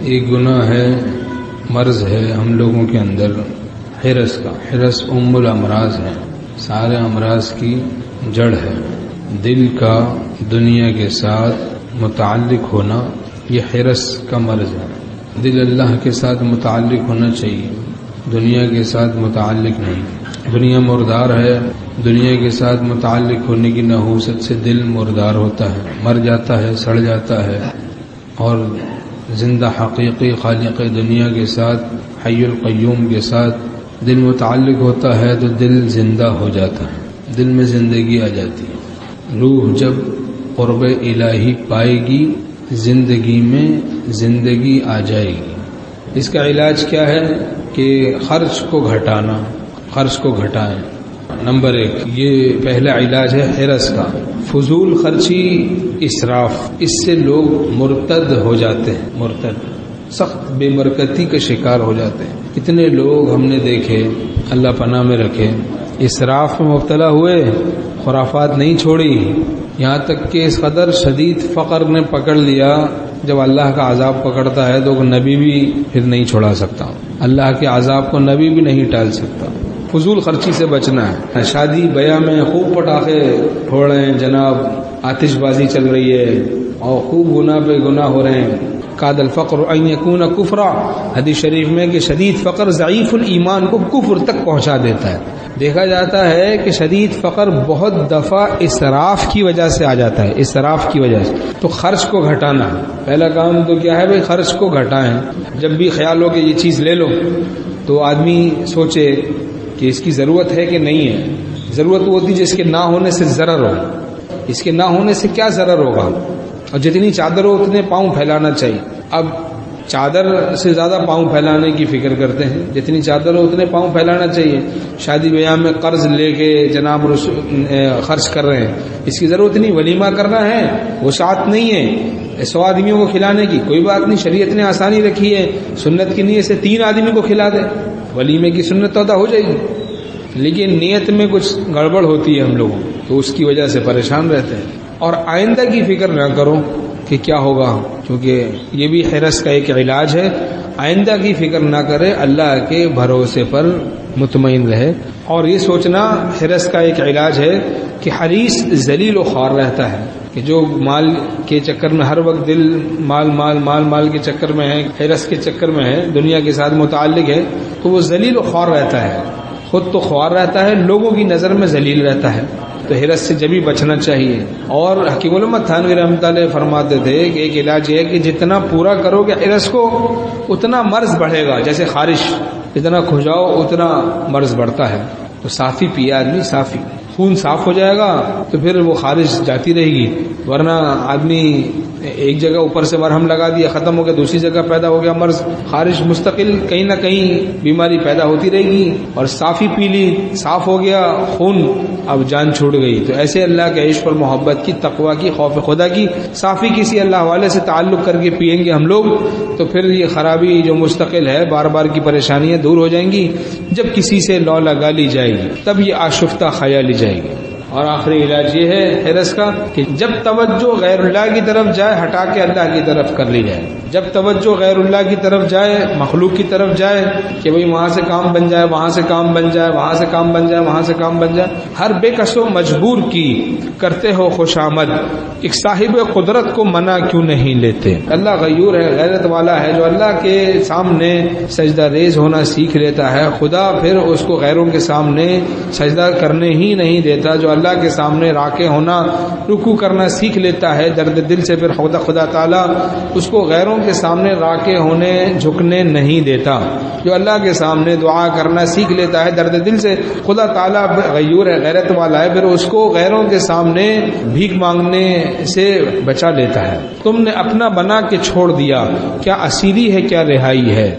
ایک گناہ ہے، مرض ہے ہم لوگوں کے اندر حرص کا۔ حرص ام الامراض ہے، سارے امراض کی جڑ ہے۔ دل کا دنیا کے ساتھ متعلق ہونا یہ حرص کا مرض ہے۔ دل اللہ کے ساتھ متعلق ہونا چاہیے، دنیا کے ساتھ متعلق نہیں۔ دنیا مردار ہے، دنیا کے ساتھ متعلق ہونے کی نحوست سے دل مردار ہوتا ہے، مر جاتا ہے، سڑ جاتا ہے۔ اور زندہ حقیقی خالق دنیا کے ساتھ، حی القیوم کے ساتھ دل متعلق ہوتا ہے تو دل زندہ ہو جاتا ہے، دل میں زندگی آ جاتی ہے۔ روح جب قرب الہی پائے گی، زندگی میں زندگی آ جائے گی۔ اس کا علاج کیا ہے کہ خرچ کو گھٹانا، خرچ کو گھٹائیں۔ نمبر 1 یہ پہلا علاج ہے حرص کا، فضول خرچی، اسراف۔ اس سے لوگ مرتد ہو جاتے ہیں، مرتد، سخت بے برکتی کا شکار ہو جاتے ہیں۔ کتنے لوگ ہم نے دیکھے، اللہ پناہ میں رکھے، اسراف میں مبتلا ہوئے، خرافات نہیں چھوڑی، یہاں تک کہ اس قدر شدید فقر نے پکڑ لیا۔ جب اللہ کا عذاب پکڑتا ہے تو نبی بھی پھر نہیں چھوڑا سکتا، اللہ کے عذاب کو نبی بھی نہیں ٹال سکتا۔ فضول خرچی سے بچنا ہے۔ شادی بیاہ میں خوب پٹاخے پھوڑ رہے ہیں جناب، آتش بازی چل رہی ہے اور خوب گناہ پہ گناہ ہو رہے ہیں۔ کاد الفقر ان یکون کفرا، حدیث شریف میں کہ شدید فقر ضعیف الایمان کو کفر تک پہنچا دیتا ہے۔ دیکھا جاتا ہے کہ شدید فقر بہت دفعہ اسراف کی وجہ سے آ جاتا ہے، اسراف کی وجہ سے۔ تو خرچ کو گھٹانا پہلا کام تو کیا ہے بھائی، خرچ کو گھٹائیں۔ جب بھی خیال ہو کہ یہ چیز لے لو تو آدمی سوچے کہ اس کی ضرورت ہے کہ نہیں ہے۔ ضرورت وہ ہوتی جس کے نہ ہونے سے ضرر ہو، اس کے نہ ہونے سے کیا ضرر ہوگا، اور جتنی چادر ہو اتنے پاؤں پھیلانا چاہیے۔ اب چادر سے زیادہ پاؤں پھیلانے کی فکر کرتے ہیں، جتنی چادر ہو اتنے پاؤں پھیلانا چاہیے۔ شادی بیاہ میں قرض لے کے جناب خرچ کر رہے ہیں، اس کی ضرورت نہیں۔ ولیمہ کرنا ہے، وسعت نہیں ہے 100 آدمیوں کو کھلانے کی، کوئی بات نہیں، شریعت نے آسانی رکھی ہے، سنت کی نیت سے 3 آدمی کو کھلا دے، ولیمے کی سنت تو ادا ہو جائے گی۔ لیکن نیت میں کچھ گڑبڑ ہوتی ہے ہم لوگوں، تو اس کی وجہ سے پریشان رہتے ہیں۔ اور آئندہ کی فکر نہ کرو کہ کیا ہوگا، کیونکہ یہ بھی حرص کا ایک علاج ہے۔ آئندہ کی فکر نہ کرے، اللہ کے بھروسے پر مطمئن رہے۔ اور یہ سوچنا حرص کا ایک علاج ہے کہ حریص ذلیل و خوار رہتا ہے، کہ جو مال کے چکر میں ہر وقت دل مال مال مال مال کے چکر میں ہے، حرص کے چکر میں ہے، دنیا کے ساتھ متعلق ہے، تو وہ ذلیل و خوار رہتا ہے، خود تو خوار رہتا ہے، لوگوں کی نظر میں ذلیل رہتا ہے۔ تو حرص سے جبھی بچنا چاہیے۔ اور حکیم علامہ تھانوی رحمۃ اللہ فرماتے تھے کہ ایک علاج یہ ہے کہ جتنا پورا کرو گے حرص کو اتنا مرض بڑھے گا، جیسے خارش، جتنا کھجاؤ اتنا مرض بڑھتا ہے۔ تو صافی پیے آدمی، صافی خون صاف ہو جائے گا تو پھر وہ خارش جاتی رہے گی، ورنہ آدمی ایک جگہ اوپر سے مرہم لگا دیا، ختم ہو گیا، دوسری جگہ پیدا ہو گیا مرض، خارش مستقل کہیں نہ کہیں بیماری پیدا ہوتی رہے گی۔ اور صافی پی لی، صاف ہو گیا خون، اب جان چھوٹ گئی۔ تو ایسے اللہ کے عشق اور محبت کی، تقوی کی، خوف خدا کی صافی کسی اللہ والے سے تعلق کر کے پئیں گے ہم لوگ، تو پھر یہ خرابی جو مستقل ہے، بار بار کی پریشانیاں دور ہو جائیں گی۔ جب کسی سے لو لگا لی جائے گی تب یہ آشفتہ خیالی جائے گی۔ اور آخری علاج یہ ہے حرص کا کہ جب توجہ غیر اللہ کی طرف جائے، ہٹا کے اللہ کی طرف کر لی جائے۔ جب توجہ غیر اللہ کی طرف جائے، مخلوق کی طرف جائے کہ بھئی وہاں سے کام بن جائے، وہاں سے کام بن جائے، وہاں سے کام بن جائے، وہاں سے کام بن جائے، ہر بے کس و مجبور کی کرتے ہو خوش آمد، ایک صاحب قدرت کو منع کیوں نہیں لیتے۔ اللہ غیور ہے، غیرت والا ہے، جو اللہ کے سامنے سجدہ ریز ہونا سیکھ لیتا ہے، خدا پھر اس کو غیروں کے سامنے سجدہ کرنے ہی نہیں دیتا۔ جو اللہ کے سامنے راکع ہونا، رکوع کرنا سیکھ لیتا ہے درد دل سے، پھر خدا تعالیٰ اس کو غیروں کے سامنے راکع ہونے، جھکنے نہیں دیتا۔ جو اللہ کے سامنے دعا کرنا سیکھ لیتا ہے درد دل سے، خدا تعالیٰ غیور ہے، غیرت والا ہے، پھر اس کو غیروں کے سامنے بھیک مانگنے سے بچا لیتا ہے۔ تم نے اپنا بنا کے چھوڑ دیا، کیا اسیری ہے کیا رہائی ہے۔